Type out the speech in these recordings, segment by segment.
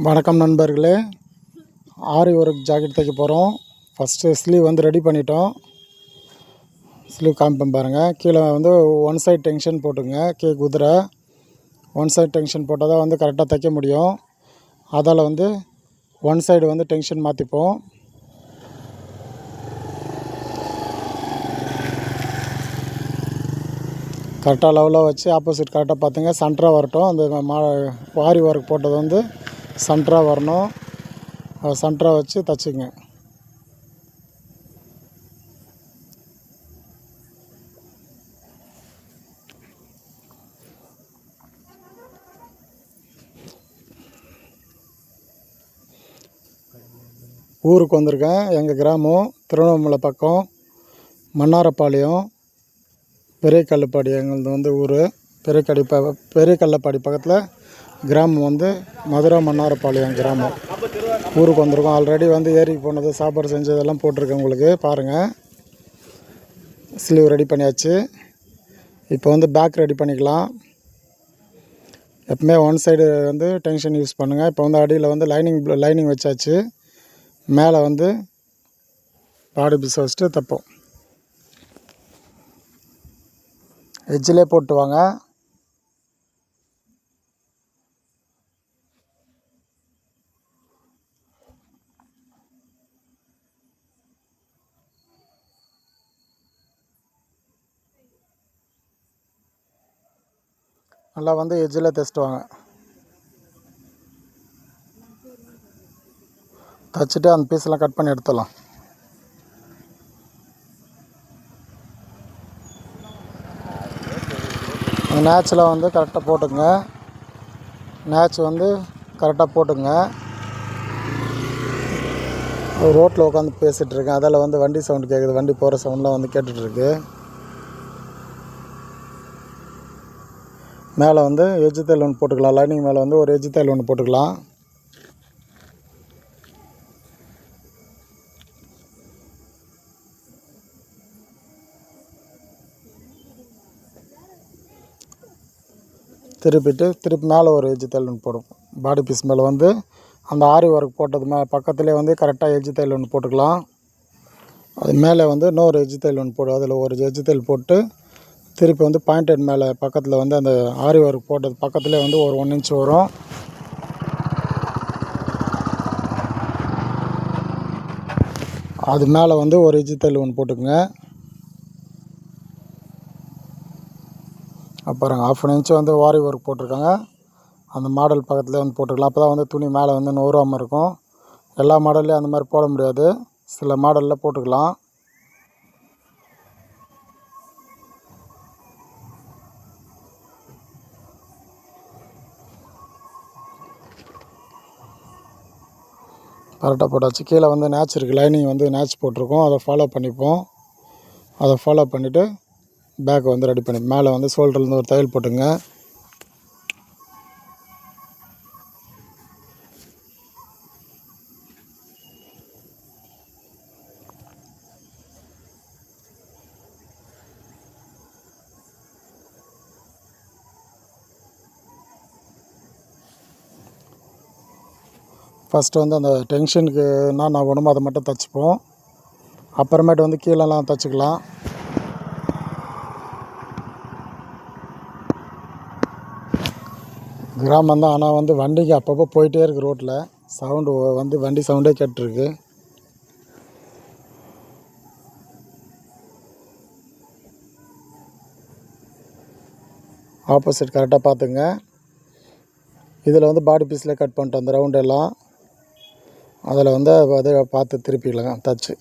வணக்கம் நண்பர்களே. ஆரி work jacket தைக்க போகிறோம். ஃபஸ்ட்டு ஸ்லீவ் வந்து ரெடி பண்ணிட்டோம். ஸ்லீவ் காமிப்பேன் பாருங்கள். கீழே வந்து ஒன் சைட் டென்ஷன் போட்டுங்க. குதிரை ஒன் சைட் டென்ஷன் போட்டால் தான் வந்து கரெக்டாக தைக்க முடியும். அதால் வந்து ஒன் சைடு வந்து டென்ஷன் மாற்றிப்போம். கரெக்டாக லெவலாக வச்சு ஆப்போசிட் கரெக்டாக பார்த்துங்க. சென்டராக வரட்டும். அந்த ஆரி ஒர்க் போட்டது வந்து சென்டராக வரணும். சென்டராக வச்சு தச்சுங்க. ஊருக்கு வந்திருக்கேன். எங்கள் கிராமம் திருவண்ணாமலை பக்கம் மன்னாரப்பாளையம் பெரிய கல்லப்பாடி. எங்களது வந்து ஊர் பெரிய கல்லப்பாடி பக்கத்தில் கிராமம் வந்து மதுரை மன்னாரப்பாளையம் கிராமம். ஊருக்கு வந்திருக்கோம். ஆல்ரெடி வந்து ஏரிக்கு போனது, சாப்பாடு செஞ்சதெல்லாம் போட்டிருக்கேன் உங்களுக்கு பாருங்கள். ஸ்லீவ் ரெடி பண்ணியாச்சு. இப்போ வந்து பேக் ரெடி பண்ணிக்கலாம். எப்பவுமே ஒன் சைடு வந்து டென்ஷன் யூஸ் பண்ணுங்கள். இப்போ வந்து அடியில் வந்து லைனிங் வச்சாச்சு. மேலே வந்து பாடி பீஸ் வச்சுட்டு தைப்போம். எட்ஜிலே போட்டு வாங்க. நல்லா வந்து எட்ஜில் தைச்சிட்டு வாங்க. தைச்சிட்டு அந்த பீஸெல்லாம் கட் பண்ணி எடுத்துடலாம். அந்த நேச்சில் வந்து கரெக்டாக போட்டுங்க. நேச் வந்து கரெக்டாக போட்டுங்க. ரோட்டில் உட்காந்து பேசிகிட்ருக்கேன். அதில் வந்து வண்டி சவுண்டு கேட்குது. வண்டி போகிற சவுண்டெலாம் வந்து கேட்டுட்ருக்கு. மேலே வந்து எஜ்ஜு தையல் ஒன்று போட்டுக்கலாம். லைனிங் மேலே வந்து ஒரு எஜ்ஜு தையல் ஒன்று போட்டுக்கலாம். திருப்பி மேலே ஒரு எஜ்ஜு தையல் ஒன்று போடும். பாடி பீஸ் மேலே வந்து அந்த ஆரி ஒர்க் போட்டது பக்கத்துலேயே வந்து கரெக்டாக எஜ்ஜு தையல் ஒன்று போட்டுக்கலாம். அது மேலே வந்து இன்னொரு எஜ்ஜு தையல் ஒன்று போடும். அதில் ஒரு எஜ்ஜு தையல் போட்டு திருப்பி வந்து பாயிண்டட் மேலே பக்கத்தில் வந்து அந்த ஆரி ஒர்க் போட்டது பக்கத்துலேயே வந்து ஒரு 1 இன்ச் வரும். அது மேலே வந்து ஒரு எஜ்ஜு தையல் ஒன்று போட்டுக்குங்க. அப்புறம் 1/2 இன்ச்சு வந்து ஆரி ஒர்க் போட்டிருக்காங்க. அந்த மாடல் பக்கத்துலேயே வந்து போட்டுக்கலாம். அப்போ தான் வந்து துணி மேலே வந்து நூறாமல் இருக்கும். எல்லா மாடல்லையும் அந்த மாதிரி போட முடியாது. சில மாடலில் போட்டுக்கலாம். கரெக்டாக போட்டாச்சு. கீழே வந்து நேச் இருக்குது. லைனிங் வந்து நேச் போட்டிருக்கோம். அதை ஃபாலோ பண்ணிப்போம். அதை ஃபாலோ பண்ணிவிட்டு பேக் வந்து ரெடி பண்ணி மேலே வந்து ஷோல்டர்லேருந்து ஒரு தையல் போட்டுங்க. ஃபஸ்ட்டு வந்து அந்த டென்ஷனுக்கு நான் வேணுமோ அதை மட்டும் தைச்சிப்போம். அப்புறமேட்டு வந்து கீழெல்லாம் தைச்சிக்கலாம். கிராமம் தான், ஆனால் வந்து வண்டிக்கு அப்பப்போ போயிட்டே இருக்குது. ரோட்டில் சவுண்டு வந்து வண்டி சவுண்டே கேட்டுருக்கு. ஆப்போசிட் கரெக்டாக பார்த்துங்க. இதில் வந்து பாடி பீஸில் கட் பண்ணிட்டோம் அந்த ரவுண்டெல்லாம். அதில் வந்து அதை பார்த்து திருப்பிக்கலாம் தச்சு.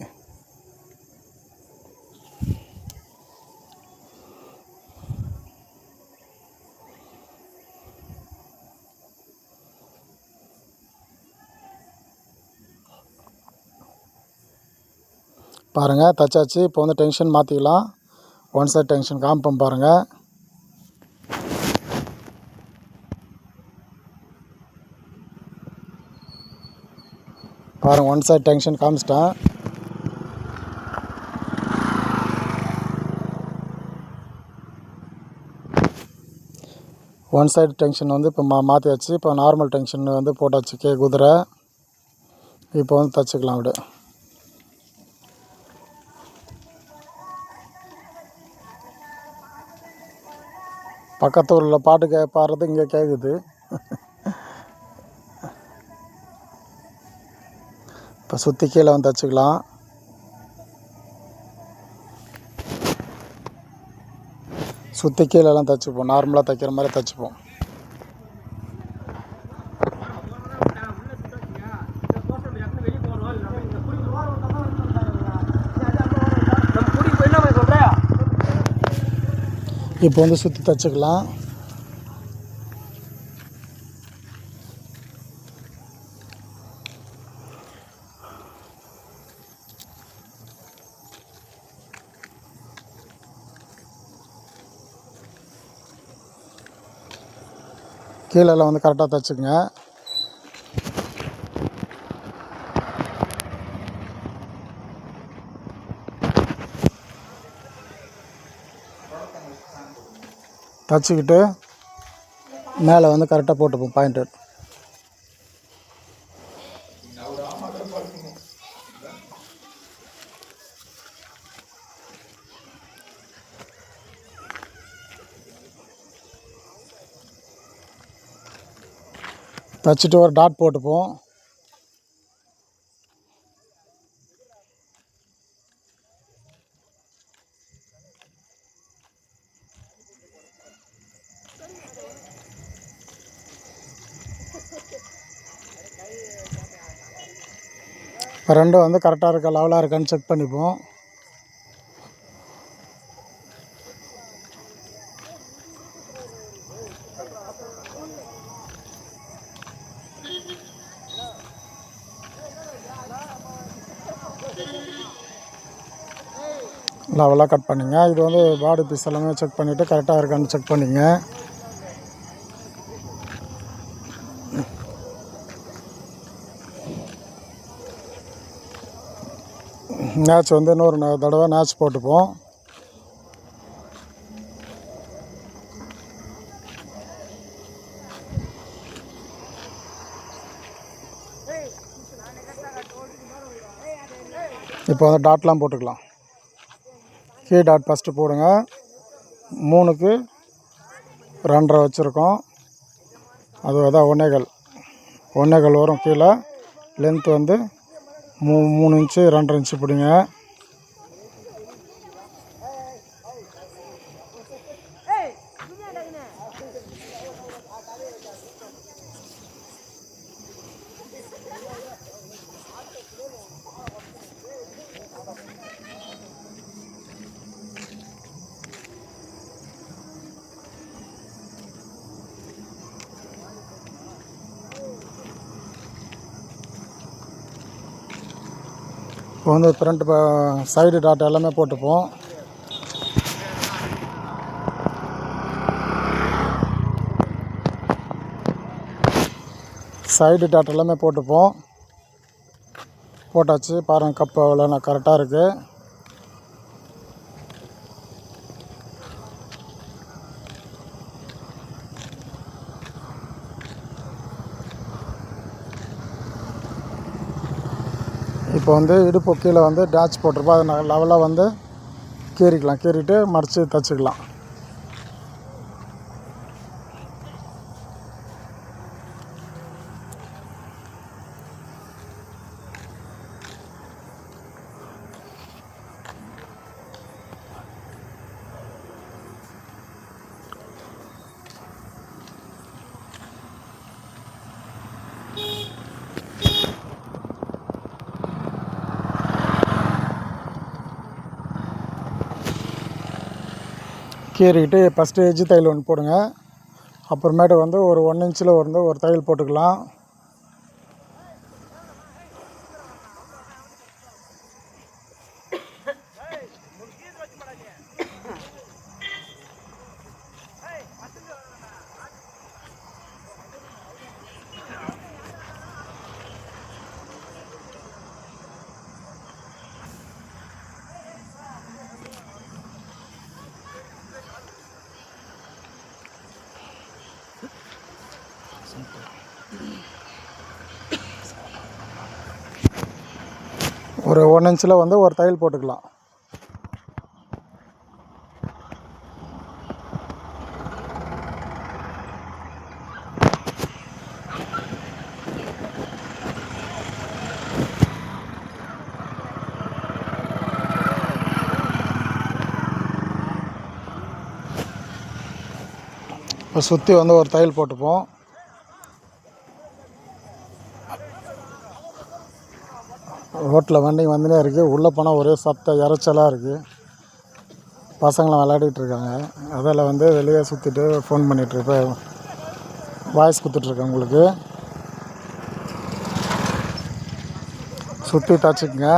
பாருங்கள் தச்சாச்சு. இப்போ வந்து டென்ஷன் மாற்றிக்கலாம். ஒன் சைட் டென்ஷன் காமிப்போம் பாருங்கள். ஒன் சைட் டென்ஷன் காமிச்சிட்டேன். ஒன் சைடு டென்ஷன் வந்து இப்போ மாற்றியாச்சு. இப்போ நார்மல் டென்ஷன் வந்து போட்டாச்சு. குதிரை இப்போ வந்து தைச்சிக்கலாம் அப்படியே. பக்கத்து ஊரில் பாட்டு பாடுறது இங்கே கேட்குது. இப்போ சுற்றி கீழே வந்து தைச்சிக்கலாம். சுற்றி கீழெல்லாம் தைச்சிப்போம். நார்மலாக தைக்கிற மாதிரி தைச்சிப்போம். இப்போ வந்து சுற்றி தைச்சிக்கலாம். கீழெல்லாம் வந்து கரெக்டாக தைச்சிக்கங்க. தைச்சிக்கிட்டு மேலே வந்து கரெக்டாக போட்டுப்போம் பாயிண்ட்டு. தைச்சிட்டு ஒரு டாட் போட்டுப்போம். இப்போ ரெண்டும் வந்து கரெக்டாக இருக்கா, லெவலாக இருக்கான்னு செக் பண்ணிப்போம். லெவலாக கட் பண்ணிங்க. இது வந்து பாடி பீஸ் எல்லாமே செக் பண்ணிவிட்டு கரெக்டாக இருக்கான்னு செக் பண்ணிங்க. நேச் வந்து இன்னொரு தடவை நேச் போட்டுப்போம். இப்போ வந்து டாட்லாம் போட்டுக்கலாம். கீ டாட் ஃபஸ்ட்டு போடுங்க. 3க்கு 2.5 வச்சுருக்கோம். அது அதான் 1.25 வரும். கீழே லென்த் வந்து 3 இன்ச்சு 2.5 இன்ச்சு பிடிங்க. இப்போ வந்து ஃப்ரண்ட் சைடு டாட் எல்லாமே போட்டுப்போம். சைடு டாட் எல்லாமே போட்டுப்போம். போட்டாச்சு. பாருங்கள் கப்பு அவ்வளோ கரெக்டாக இருக்குது. இப்போ வந்து இடுப்பு கீழே வந்து டேட்ச் போட்டிருப்போம். அதை லெவலாக வந்து கீறிட்டு மடித்து தைச்சிக்கலாம். கீறிக்கிட்டு ஃபஸ்ட்டு எஜ்ஜு தையல் ஒன்று போடுங்க. அப்புறமேட்டு வந்து ஒரு 1 இன்ச்சில் வந்து ஒரு தையல் போட்டுக்கலாம். ஒரு 1 இன்ச்சில் வந்து ஒரு தையல் போட்டுக்கலாம். இப்போ சுற்றி வந்து ஒரு தையல் போட்டுப்போம். ரோட்டில் வண்டி வந்துனே இருக்குது. உள்ளே போனால் ஒரே இறைச்சலாக இருக்குது. பசங்களாம் விளையாடிட்டு இருக்காங்க. அதில் வந்து வெளியே சுற்றிட்டு ஃபோன் பண்ணிகிட்ருப்பேன், வாய்ஸ் கொடுத்துட்ருக்கேன். உங்களுக்கு சுற்றி தச்சுக்குங்க.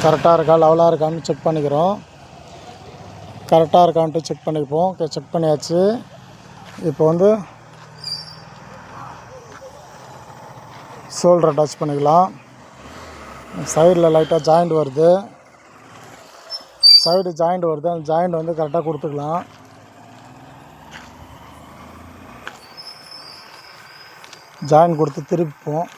கரெக்டாக இருக்கா, லெவலாக இருக்கான்னு செக் பண்ணிக்கிறோம். கரெக்டாக இருக்கான்ட்டு செக் பண்ணிப்போம். செக் பண்ணியாச்சு. இப்போ வந்து ஷோல்டரை டச் பண்ணிக்கலாம். சைடில் லைட்டாக ஜாயிண்ட் வருது. அந்த ஜாயிண்ட் வந்து கரெக்டாக கொடுத்துக்கலாம். ஜாயின் கொடுத்து திருப்பிப்போம்.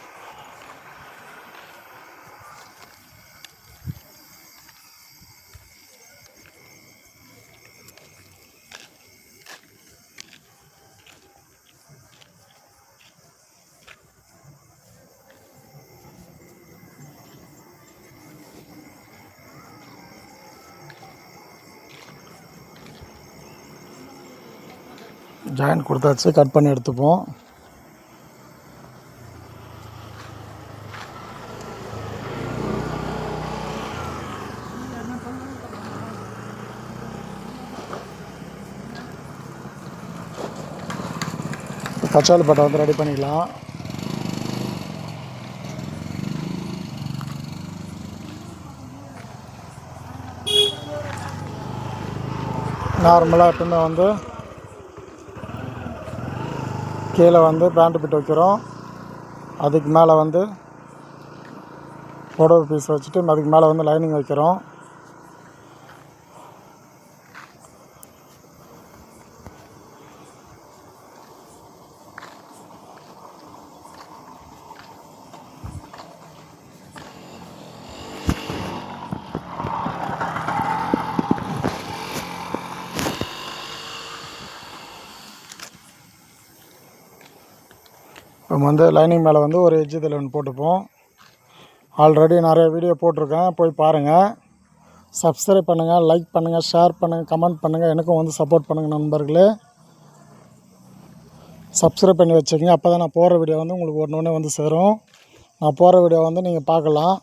ஜாயின் கொடுத்தாச்சு. கட் பண்ணி எடுத்துப்போம். கச்சாலி பட்டை வந்து ரெடி பண்ணிக்கலாம். நார்மலாக எப்பவுமே வந்து கீழே வந்து பேண்ட் பிட் வைக்கிறோம். அதுக்கு மேலே வந்து புடவை பீஸ் வச்சுட்டு அதுக்கு மேலே வந்து லைனிங் வைக்கிறோம். இப்போ வந்து லைனிங் மேலே வந்து ஒரு எட்ஜு தையல் ஒன்று போட்டுப்போம். ஆல்ரெடி நிறைய வீடியோ போட்டிருக்கேன், போய் பாருங்கள். சப்ஸ்கிரைப் பண்ணுங்கள், லைக் பண்ணுங்கள், ஷேர் பண்ணுங்கள், கமெண்ட் பண்ணுங்கள். எனக்கும் வந்து சப்போர்ட் பண்ணுங்கள் நண்பர்களே. சப்ஸ்கிரைப் பண்ணி வச்சுக்கோங்க. அப்போ தான் நான் போகிற வீடியோ வந்து உங்களுக்கு ஒன்று வந்து சேரும். நான் போகிற வீடியோ வந்து நீங்கள் பார்க்கலாம்.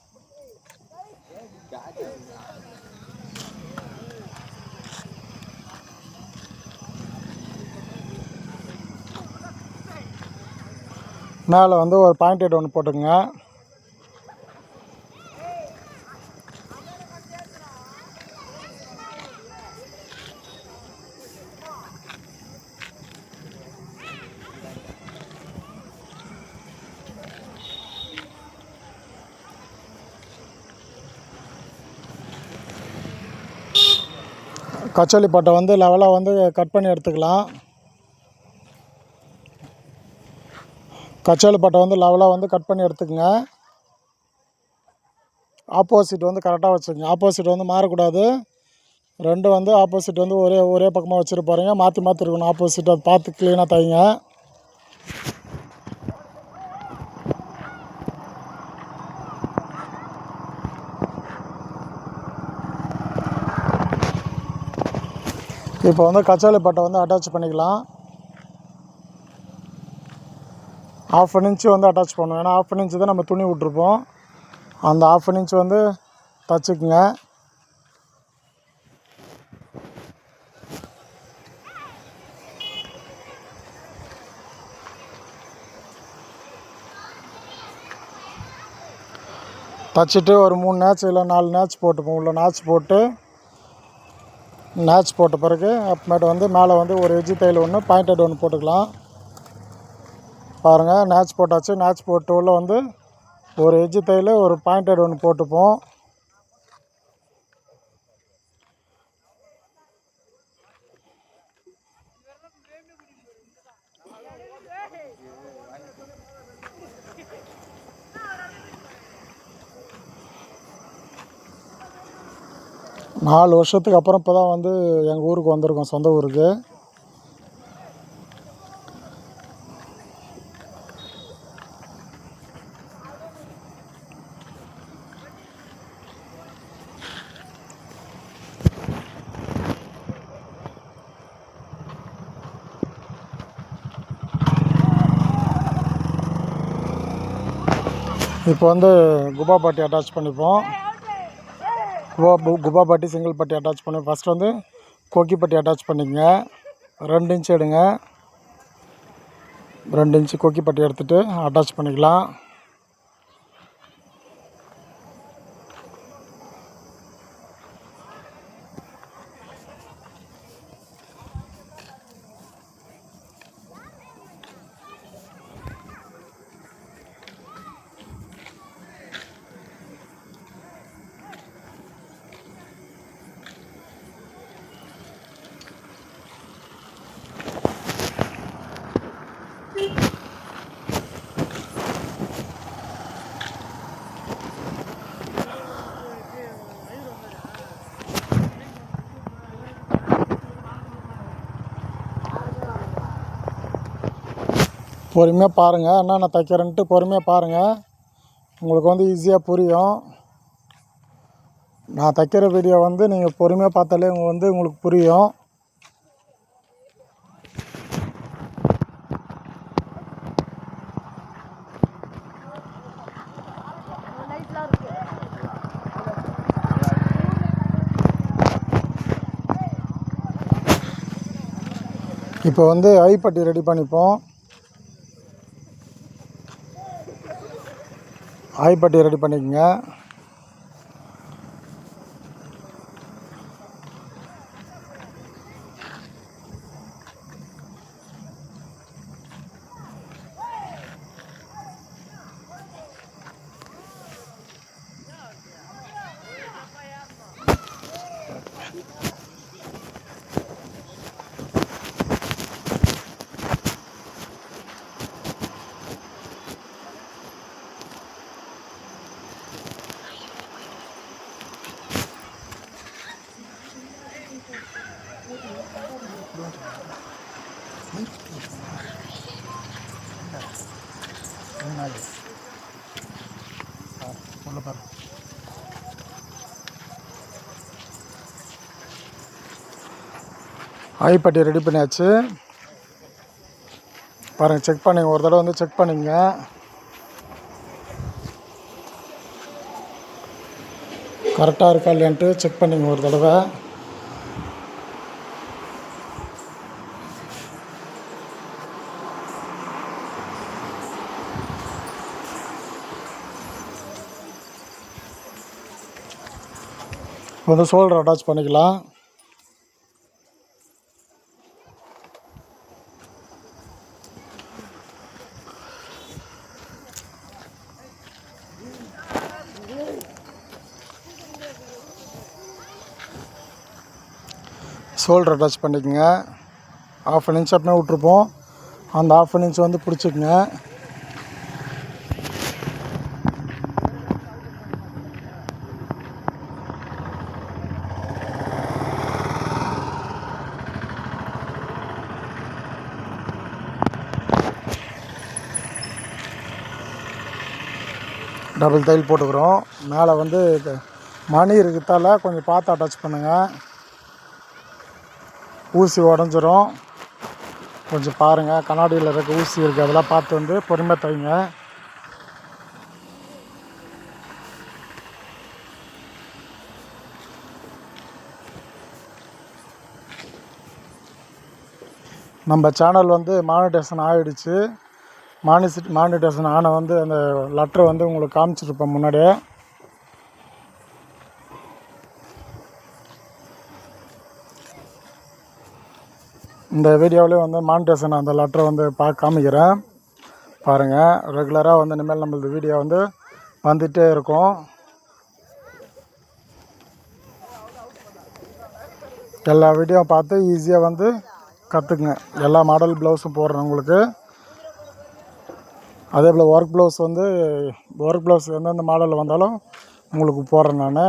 மேலே வந்து ஒரு பாயிண்ட் ஹெட் ஒன்று போட்டுங்க. கச்சோலி பட்டை வந்து லெவலாக வந்து கட் பண்ணி எடுத்துக்கலாம். கச்சோலி பட்டை வந்து லெவலாக வந்து கட் பண்ணி எடுத்துக்கங்க. ஆப்போசிட் வந்து கரெக்டாக வச்சுக்கோங்க. ஆப்போசிட் வந்து மாறக்கூடாது. ரெண்டும் வந்து ஆப்போசிட் வந்து ஒரே பக்கமாக வச்சுட்டு போகிறீங்க. மாற்றி இருக்கணும். ஆப்போசிட் அதை பார்த்து க்ளீனாக தைங்க. இப்போ வந்து கச்சாலி பட்டை வந்து அட்டாச் பண்ணிக்கலாம். 1/2 இன்ச்சு வந்து அட்டாச் பண்ணுவோம். ஏன்னா 1/2 இன்ச்சு தான் நம்ம துணி விட்ருப்போம். அந்த 1/2 இன்ச்சு வந்து தச்சுக்குங்க. தச்சுட்டு ஒரு 3 நேட்ச் இல்லை 4 நேட்ச் போட்டுப்போம். உள்ள நேட்ச் போட்ட பிறகு அப்புறமேட்டு வந்து மேலே வந்து ஒரு எஜ்ஜி தையல் ஒன்று பாயிண்டட் ஒன்று போட்டுக்கலாம். பாருங்கள், நேட்ச் போட்டாச்சு. நேட்ச் போட்டு உள்ள வந்து ஒரு எஜ்ஜி தையல் ஒரு பாயிண்டட் ஒன்று போட்டுப்போம். நாலு வருஷத்துக்கு அப்புறம் இப்போ தான் வந்து எங்கள் ஊருக்கு வந்திருக்கோம், சொந்த ஊருக்கு. இப்போ வந்து குபா பட்டி அட்டாச் பண்ணிப்போம். குபா பட்டி சிங்கிள் பட்டி அட்டாச் பண்ணி ஃபஸ்ட் வந்து கொக்கி பட்டி அட்டாச் பண்ணிக்கங்க. 2 இன்ச் எடுங்க. 2 இன்ச்சு கொக்கி பட்டி எடுத்துகிட்டு அட்டாச் பண்ணிக்கலாம். பொறுமையாக பாருங்கள், என்னென்ன தைக்கிறேன்ட்டு பொறுமையாக பாருங்கள். உங்களுக்கு வந்து ஈஸியாக புரியும். நான் தைக்கிற வீடியோ வந்து நீங்கள் பொறுமையாக பார்த்தாலே உங்களுக்கு புரியும். இப்போ வந்து ஐப்பட்டி ரெடி பண்ணிப்போம். ஐப்பட்டி ரெடி பண்ணிக்கோங்க. ஐப்பட்டி ரெடி பண்ணியாச்சு. பாருங்கள், செக் பண்ணிங்க. ஒரு தடவை வந்து செக் பண்ணிங்க. கரெக்டாக இருக்கா இல்லையான்ட்டு செக் பண்ணிங்க ஒரு தடவை. வந்து ஷோல்டர் அட்டாச் பண்ணிக்கலாம். ஷோல்டர் அட்டாச் பண்ணிக்கோங்க. 1/2 இன்ச் அப்படின்னா விட்ருப்போம். அந்த 1/2 இன்ச் வந்து பிடிச்சிக்கங்க. டபுள் தையல் போட்டுக்கிறோம். மேலே வந்து மணி இருக்கிறதால கொஞ்சம் பார்த்து அட்டாச் பண்ணுங்கள். ஊசி உடஞ்சிரும். கொஞ்சம் பாருங்கள், கண்ணாடியில் இருக்க ஊசி இருக்குது, அதெல்லாம் பார்த்து வந்து பொறுமையாக தைங்க. நம்ம சேனல் வந்து மானிட்டேஷன் ஆகிடுச்சு. மானிட்டேஷன் ஆன வந்து அந்த லெட்டரை வந்து உங்களுக்கு காமிச்சிருப்பேன் முன்னாடியே. இந்த வீடியோவிலே வந்து மானிட்டேஷன் அந்த லெட்டரை வந்து காமிக்கிறேன் பாருங்கள். ரெகுலராக வந்து இனிமேல் நம்மளது வீடியோ வந்து வந்துகிட்டே இருக்கும். எல்லா வீடியோ பார்த்து ஈஸியாக வந்து கற்றுக்குங்க. எல்லா மாடல் ப்ளவுஸும் போடுறேன் உங்களுக்கு. அதே போல் ஒர்க் ப்ளவுஸ் எந்தெந்த மாடலில் வந்தாலும் உங்களுக்கு போடுறேன் நான்.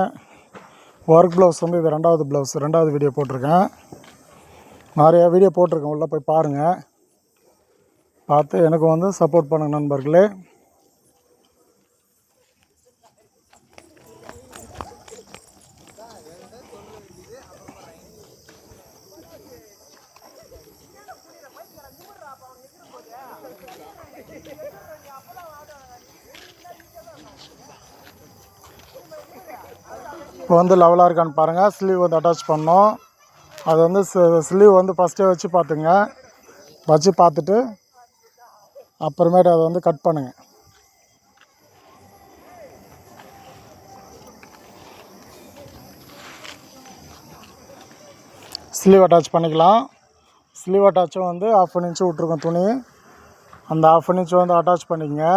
ஒர்க் ப்ளவுஸ் வந்து இது ரெண்டாவது வீடியோ போட்டிருக்கேன். நிறையா வீடியோ போட்டிருக்கேன், உள்ளே போய் பாருங்கள். பார்த்து எனக்கு வந்து சப்போர்ட் பண்ணுங்க நண்பர்களே. இப்போ வந்து லெவலாக இருக்கான்னு பாருங்கள். ஸ்லீவ் வந்து அட்டாச் பண்ணோம். அது வந்து ஸ்லீவ் வந்து ஃபஸ்ட்டே வச்சு பார்த்துட்டு அப்புறமேட்டு அதை வந்து கட் பண்ணுங்கள். ஸ்லீவ் அட்டாச் பண்ணிக்கலாம். ஸ்லீவ் அட்டாச்சும் வந்து 1/2 இன்ச்சு விட்ருக்கோம் துணி. அந்த 1/2 இன்ச்சு வந்து அட்டாச் பண்ணிக்கங்க.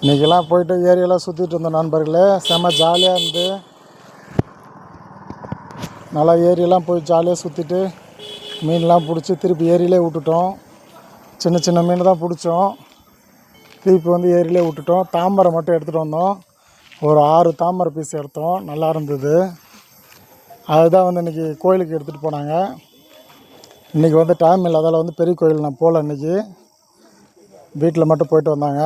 இன்றைக்கெல்லாம் போய்ட்டு ஏரியெல்லாம் சுற்றிட்டு இருந்தோம் நண்பர்களே. செம்ம ஜாலியாக இருந்து நல்லா ஏரியெல்லாம் போய் ஜாலியாக சுற்றிட்டு மீன்லாம் பிடிச்சி திருப்பி ஏரியிலே விட்டுட்டோம். சின்ன சின்ன மீன் தான் பிடிச்சோம். திருப்பி வந்து ஏரியிலே விட்டுட்டோம். தாமரை மட்டும் எடுத்துகிட்டு வந்தோம். ஒரு 6 தாமரை பீஸ் எடுத்தோம். நல்லா இருந்தது. அதுதான் வந்து இன்றைக்கி கோயிலுக்கு எடுத்துகிட்டு போனாங்க. இன்றைக்கி வந்து டைம் இல்லை, அதால் வந்து பெரிய கோயில் நான் போகல. இன்றைக்கி வீட்டில் மட்டும் போயிட்டு வந்தாங்க.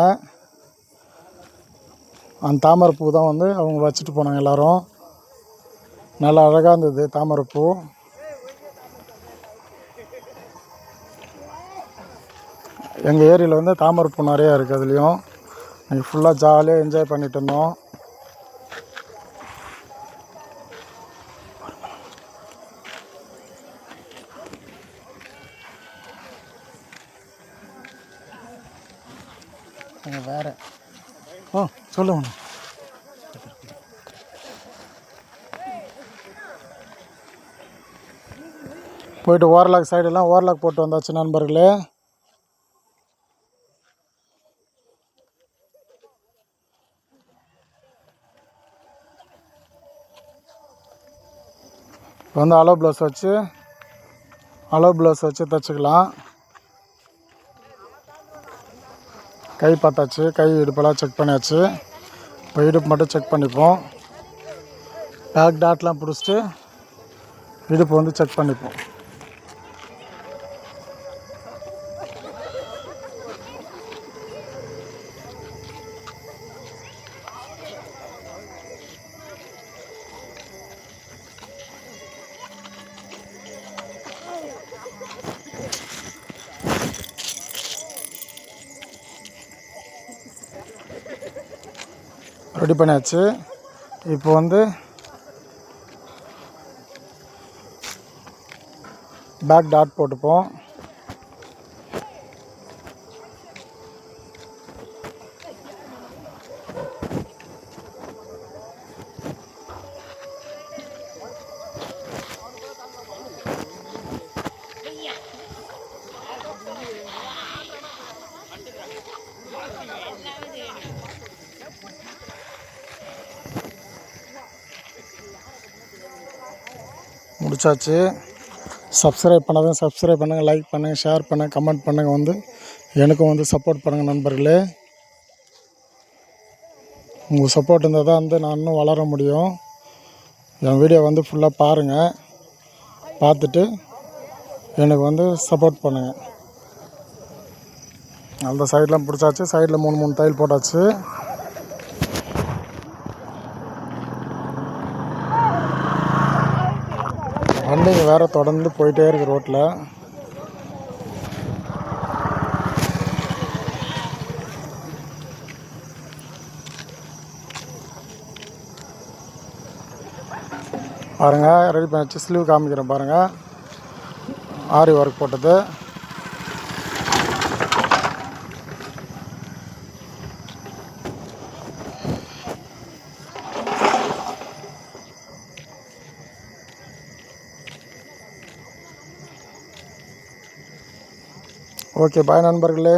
அந்த தாமரைப்பூ தான் வந்து அவங்க வச்சுட்டு போனாங்க எல்லோரும். நல்லா அழகாக இருந்தது தாமரைப்பூ. எங்கள் ஏரியாவில் வந்து தாமரைப்பூ நிறையா இருக்குது. அதுலேயும் இன்றைக்கி ஃபுல்லாக ஜாலியாக என்ஜாய் பண்ணிட்டு இருந்தோம். வேறு சொல்லுங்க. போயிட்டு ஓவர்லாக் சைடெல்லாம் ஓவர்லாக் போட்டு வந்தாச்சு நண்பர்களே. இப்போ வந்து அளவு ப்ளவுஸ் வச்சு தைச்சிக்கலாம். கை பார்த்தாச்சு, கை இடுப்பெல்லாம் செக் பண்ணியாச்சு. இப்போ இடுப்பு மட்டும் செக் பண்ணிப்போம். பேக் டாட்லாம் பிடிச்சிட்டு இடுப்பு வந்து செக் பண்ணிப்போம். ரெடி பண்ணியாச்சு. இப்போ வந்து பேக் டாட் போட்டுப்போம். முடிச்சாச்சு. சப்ஸ்கிரைப் பண்ணாதான் சப்ஸ்கிரைப் பண்ணுங்கள், லைக் பண்ணுங்கள், ஷேர் பண்ணுங்கள், கமெண்ட் பண்ணுங்கள். வந்து எனக்கும் வந்து சப்போர்ட் பண்ணுங்கள் நண்பர்களே. உங்கள் சப்போர்ட் இருந்தால் தான் வந்து நான் இன்னும் வளர முடியும். என் வீடியோ வந்து ஃபுல்லாக பாருங்கள். பார்த்துட்டு எனக்கு வந்து சப்போர்ட் பண்ணுங்கள். அந்த சைடெலாம் பிடிச்சாச்சு. சைடில் 3 தையல் போட்டாச்சு. வண்டிங்க வேறு தொடர்ந்து போயிட்டே இருக்குது ரோட்டில். பாருங்கள் ரெடி பண்ணி வச்சு ஸ்லீவ் காமிக்கிறேன் பாருங்கள். ஆரி ஒர்க் போட்டது. ஓகே பாய் நண்பர்களே.